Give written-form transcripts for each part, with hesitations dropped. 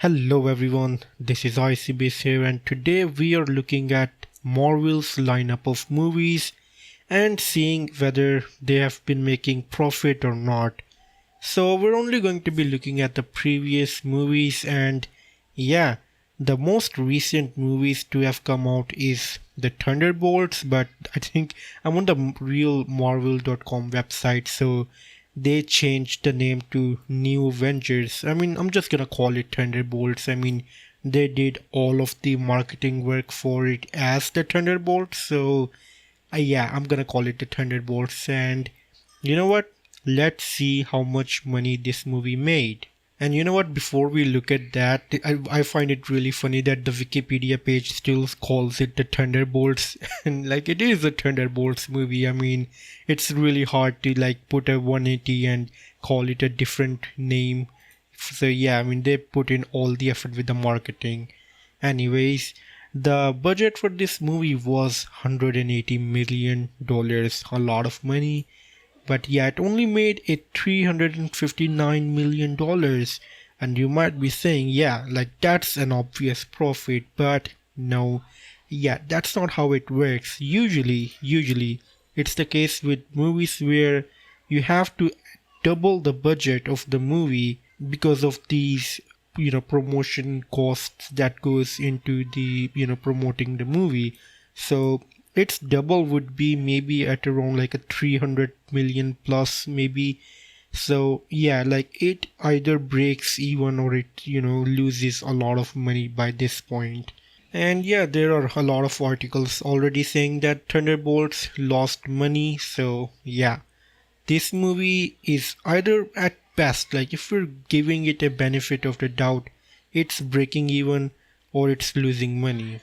Hello everyone, this is icyabyss here and today we are looking at Marvel's lineup of movies and seeing whether they have been making profit or not. So we're only going to be looking at the previous movies and yeah, the most recent movies to have come out is the Thunderbolts, but I think I'm on the real Marvel.com website, so they changed the name to New Avengers. I mean, I'm just gonna call it Thunderbolts. I mean, they did all of the marketing work for it as the Thunderbolts, so yeah, I'm gonna call it the Thunderbolts. And you know what? Let's see how much money this movie made. And you know what? Before we look at that, I find it really funny that the Wikipedia page still calls it the Thunderbolts, and like it is a Thunderbolts movie. I mean, it's really hard to like put a 180 and call it a different name. So yeah, I mean they put in all the effort with the marketing. Anyways, the budget for this movie was $180 million, a lot of money, but yeah, it only made it $359 million. And you might be saying, yeah, like that's an obvious profit, but no, yeah, that's not how it works. Usually, it's the case with movies where you have to double the budget of the movie because of these promotion costs that goes into the promoting the movie. So its double would be maybe at around like a 300 million plus maybe. So yeah, like it either breaks even or it loses a lot of money by this point. And yeah, there are a lot of articles already saying that Thunderbolts lost money. So yeah, this movie is either at best, like if we're giving it a benefit of the doubt, it's breaking even or it's losing money.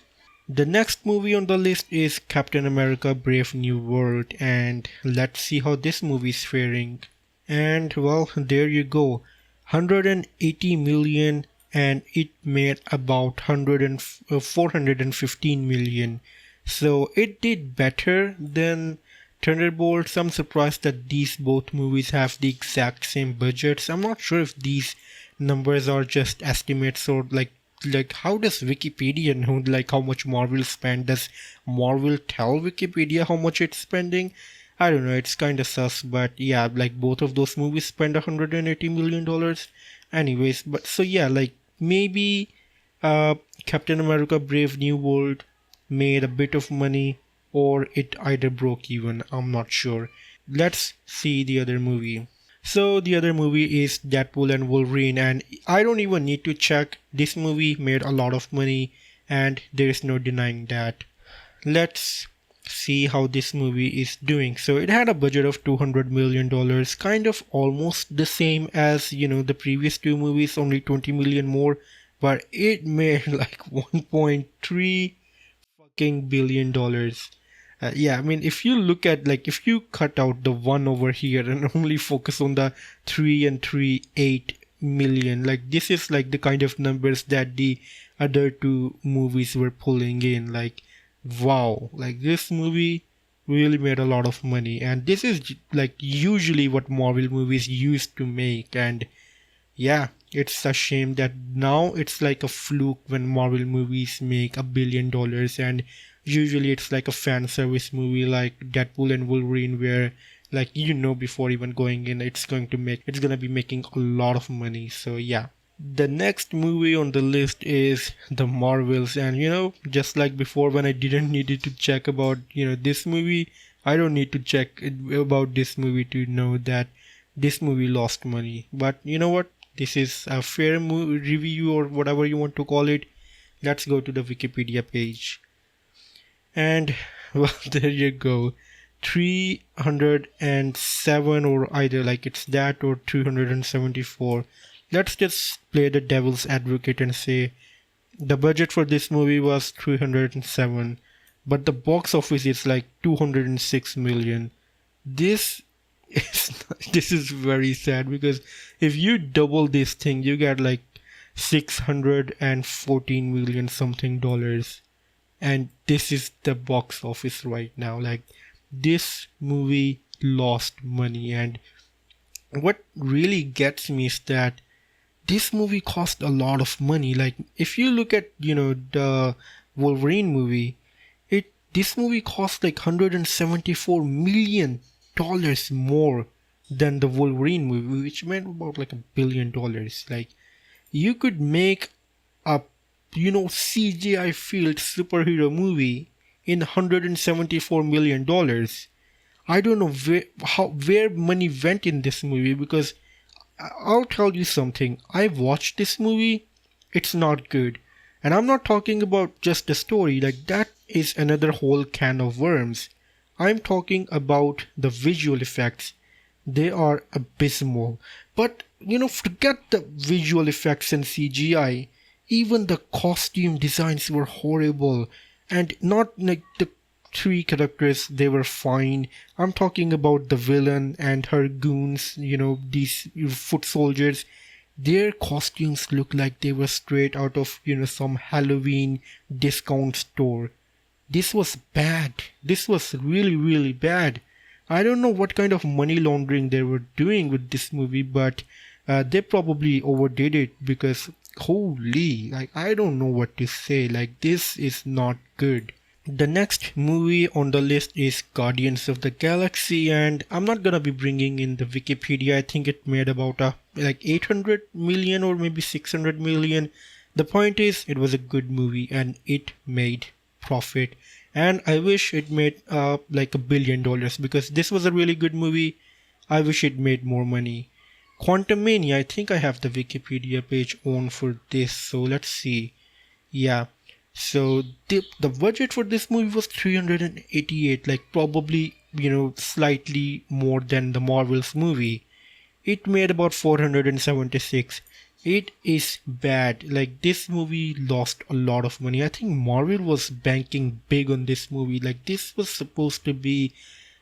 The next movie on the list is Captain America Brave New World, and let's see how this movie is faring. And well, there you go, 180 million, and it made about 415 million. So it did better than Thunderbolts. I'm surprised that these both movies have the exact same budgets. I'm not sure if these numbers are just estimates or like how does Wikipedia know like how much Marvel spent? Does Marvel tell Wikipedia how much it's spending? I don't know, it's kind of sus, but yeah, like both of those movies spend $180 million. Anyways, but so yeah, like maybe Captain America Brave New World made a bit of money or it either broke even. I'm not sure. Let's see the other movie. So the other movie is Deadpool and Wolverine, and I don't even need to check. This movie made a lot of money and there is no denying that. Let's see how this movie is doing. So it had a budget of $200 million, kind of almost the same as the previous two movies, only 20 million more, but it made like 1.3 fucking billion dollars. Yeah, I mean, if you look at like if you cut out the one over here and only focus on the 3 and 3 8 million, like this is like the kind of numbers that the other two movies were pulling in. Like, wow, like this movie really made a lot of money, and this is like usually what Marvel movies used to make. And yeah, it's a shame that now it's like a fluke when Marvel movies make $1 billion, and usually it's like a fan service movie like Deadpool and Wolverine where like before even going in it's gonna be making a lot of money. So yeah. The next movie on the list is The Marvels, and just like before when I didn't needed to check about this movie, I don't need to check about this movie to know that this movie lost money. But you know what? This is a fair review or whatever you want to call it. Let's go to the Wikipedia page. And well, there you go. 307, or either like it's that or 374. Let's just play the devil's advocate and say the budget for this movie was 307, but the box office is like 206 million. This is this is very sad because if you double this thing, you get like 614 million something dollars, and this is the box office right now. Like this movie lost money, and what really gets me is that this movie cost a lot of money. Like if you look at, the Wolverine movie, this movie cost like $174 million more than the Wolverine movie, which meant about like $1 billion. Like you could make a CGI filled superhero movie in $174 million. I don't know where money went in this movie, because I'll tell you something. I watched this movie. It's not good. And I'm not talking about just the story. Like that is another whole can of worms. I'm talking about the visual effects. They are abysmal. But, forget the visual effects and CGI. Even the costume designs were horrible. And not like the three characters, they were fine. I'm talking about the villain and her goons, these foot soldiers. Their costumes look like they were straight out of, some Halloween discount store. This was bad. This was really, really bad. I don't know what kind of money laundering they were doing with this movie, but they probably overdid it, because holy, like I don't know what to say. Like this is not good. The next movie on the list is Guardians of the Galaxy, and I'm not gonna be bringing in the Wikipedia. I think it made about like 800 million or maybe 600 million. The point is, it was a good movie and it made profit. And I wish it made like $1 billion, because this was a really good movie. I wish it made more money. Quantumania, I think I have the Wikipedia page on for this, so let's see. Yeah. So the budget for this movie was 388, like probably, slightly more than the Marvel's movie. It made about 476. It is bad. Like this movie lost a lot of money. I think Marvel was banking big on this movie. Like this was supposed to be,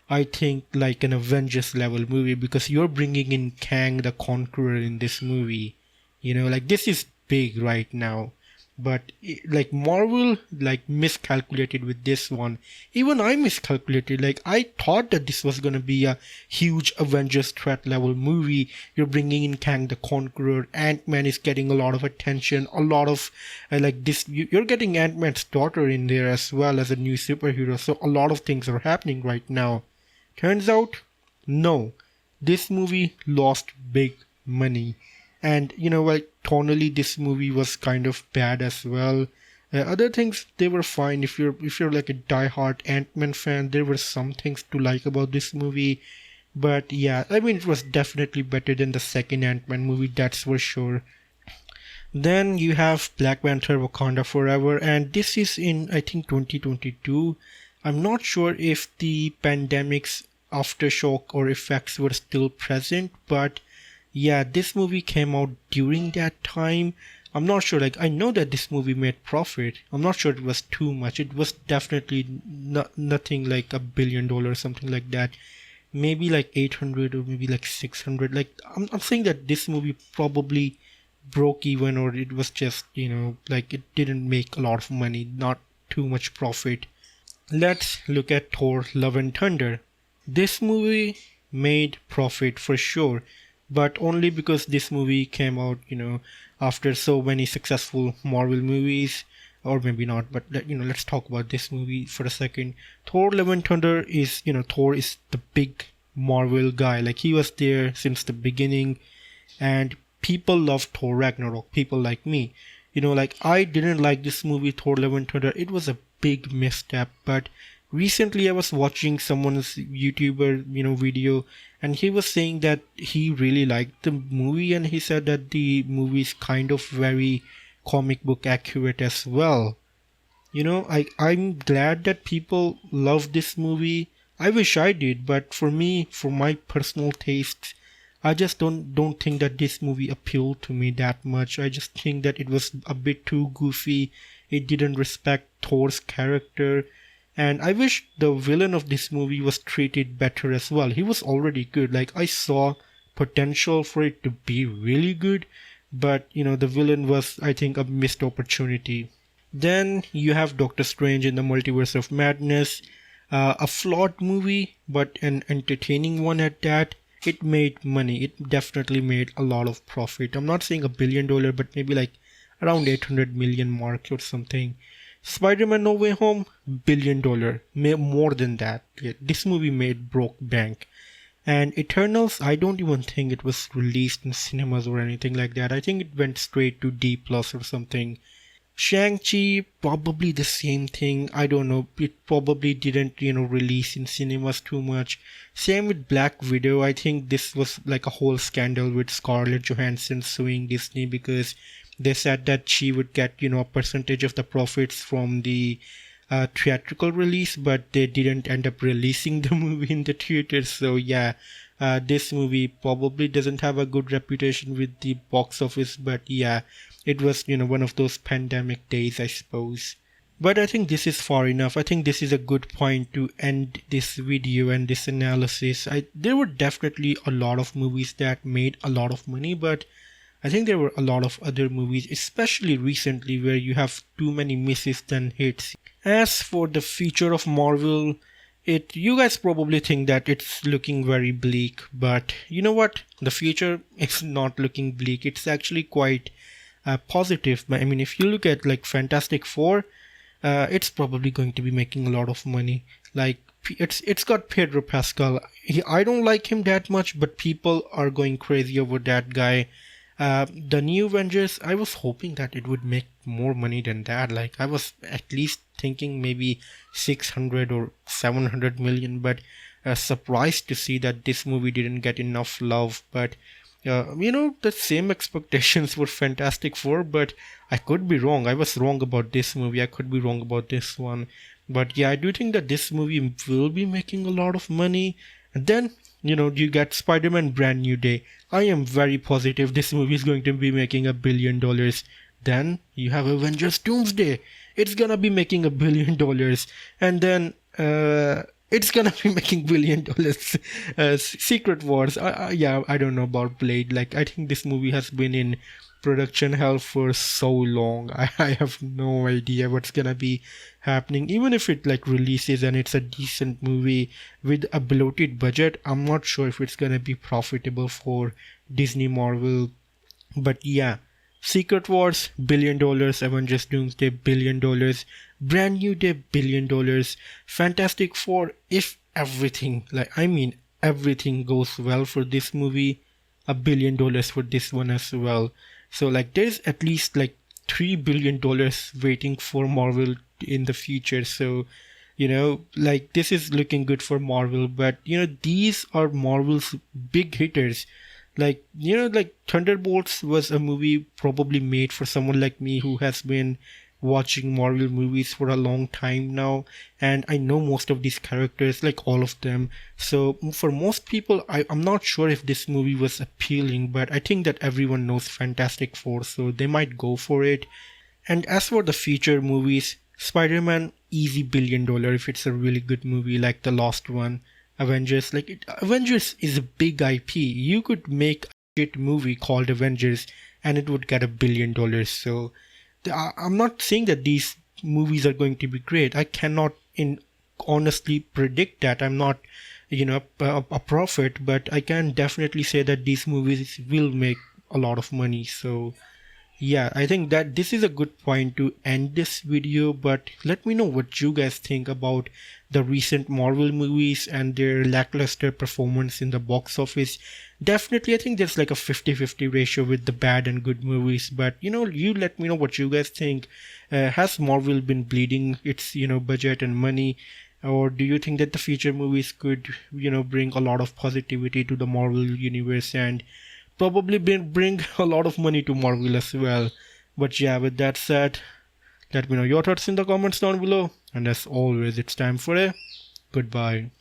I think, like an Avengers level movie, because you're bringing in Kang the Conqueror in this movie. Like this is big right now. But like Marvel like miscalculated with this one. Even I miscalculated. Like I thought that this was gonna be a huge Avengers threat level movie. You're bringing in Kang the Conqueror. Ant-Man is getting a lot of attention. A lot of like this. You're getting Ant-Man's daughter in there as well as a new superhero. So a lot of things are happening right now. Turns out, no. This movie lost big money. And like tonally, this movie was kind of bad as well. Other things, they were fine. If you're like a diehard Ant-Man fan, there were some things to like about this movie. But yeah, I mean, it was definitely better than the second Ant-Man movie, that's for sure. Then you have Black Panther: Wakanda Forever, and this is in, I think, 2022. I'm not sure if the pandemic's aftershock or effects were still present, but yeah, this movie came out during that time. I'm not sure, like, I know that this movie made profit. I'm not sure it was too much. It was definitely nothing like $1 billion or something like that. Maybe like 800 or maybe like 600. Like, I'm saying that this movie probably broke even, or it was just, like it didn't make a lot of money, not too much profit. Let's look at Thor: Love and Thunder. This movie made profit for sure, but only because this movie came out, after so many successful Marvel movies, or maybe not, but let's talk about this movie for a second. Thor: Love and Thunder is, Thor is the big Marvel guy. Like, he was there since the beginning, and people love Thor Ragnarok, people like me. Like, I didn't like this movie, Thor: Love and Thunder. It was a big misstep, but recently I was watching someone's YouTuber, video, and he was saying that he really liked the movie, and he said that the movie is kind of very comic book accurate as well. I'm glad that people love this movie. I wish I did, but for me, for my personal tastes, I just don't think that this movie appealed to me that much. I just think that it was a bit too goofy. It didn't respect Thor's character. And I wish the villain of this movie was treated better as well. He was already good. Like, I saw potential for it to be really good, but the villain was, I think, a missed opportunity. Then you have Doctor Strange in the Multiverse of Madness, a flawed movie, but an entertaining one at that. it made money. It definitely made a lot of profit. I'm not saying $1 billion, but maybe like around 800 million mark or something. Spider-Man No Way Home, $1 billion, more than that. Yeah, this movie made broke bank. And Eternals, I don't even think it was released in cinemas or anything like that. I think it went straight to D plus or something. Shang-Chi, probably the same thing. I don't know. It probably didn't, release in cinemas too much. Same with Black Widow. I think this was like a whole scandal with Scarlett Johansson suing Disney because they said that she would get, a percentage of the profits from the theatrical release, but they didn't end up releasing the movie in the theaters. So yeah, this movie probably doesn't have a good reputation with the box office, but yeah, it was, one of those pandemic days, I suppose. But I think this is far enough. I think this is a good point to end this video and this analysis. There were definitely a lot of movies that made a lot of money, but I think there were a lot of other movies, especially recently, where you have too many misses than hits. As for the future of Marvel, you guys probably think that it's looking very bleak, but you know what? The future is not looking bleak. It's actually quite positive. I mean, if you look at like Fantastic Four, it's probably going to be making a lot of money. Like it's got Pedro Pascal. I don't like him that much, but people are going crazy over that guy. The new Avengers, I was hoping that it would make more money than that. Like I was at least thinking maybe 600 or 700 million, but surprised to see that this movie didn't get enough love. But the same expectations for Fantastic Four, but I could be wrong. I was wrong about this movie. I could be wrong about this one. But yeah, I do think that this movie will be making a lot of money. And then, you get Spider-Man Brand New Day. I am very positive this movie is going to be making $1 billion. Then you have Avengers Doomsday. It's gonna be making $1 billion. And then it's gonna be making $1 billion. Secret Wars. Yeah, I don't know about Blade. Like, I think this movie has been in production hell for so long. I have no idea what's gonna be happening. Even if it like releases and it's a decent movie with a bloated budget, I'm not sure if it's gonna be profitable for Disney Marvel. But yeah, Secret Wars, $1 billion. Avengers Doomsday, $1 billion. Brand New Day, $1 billion. Fantastic Four, if everything, everything goes well for this movie, $1 billion for this one as well. So like there's at least like $3 billion waiting for Marvel in the future. So, this is looking good for Marvel, but these are Marvel's big hitters. Like Thunderbolts was a movie probably made for someone like me who has been watching Marvel movies for a long time now, and I know most of these characters, like all of them. So for most people, I'm not sure if this movie was appealing, but I think that everyone knows Fantastic Four, so they might go for it. And as for the feature movies, Spider-Man, easy $1 billion if it's a really good movie like the last one. Avengers, Avengers is a big IP. You could make a shit movie called Avengers and it would get $1 billion. So I'm not saying that these movies are going to be great. I cannot honestly predict that. I'm not, a prophet, but I can definitely say that these movies will make a lot of money. So yeah, I think that this is a good point to end this video, but let me know what you guys think about the recent Marvel movies and their lackluster performance in the box office. Definitely, I think there's like a 50-50 ratio with the bad and good movies, but you let me know what you guys think. Has Marvel been bleeding its, budget and money, or do you think that the future movies could, bring a lot of positivity to the Marvel universe and probably bring a lot of money to Marvel as well? But yeah, with that said, let me know your thoughts in the comments down below. And as always, it's time for a goodbye.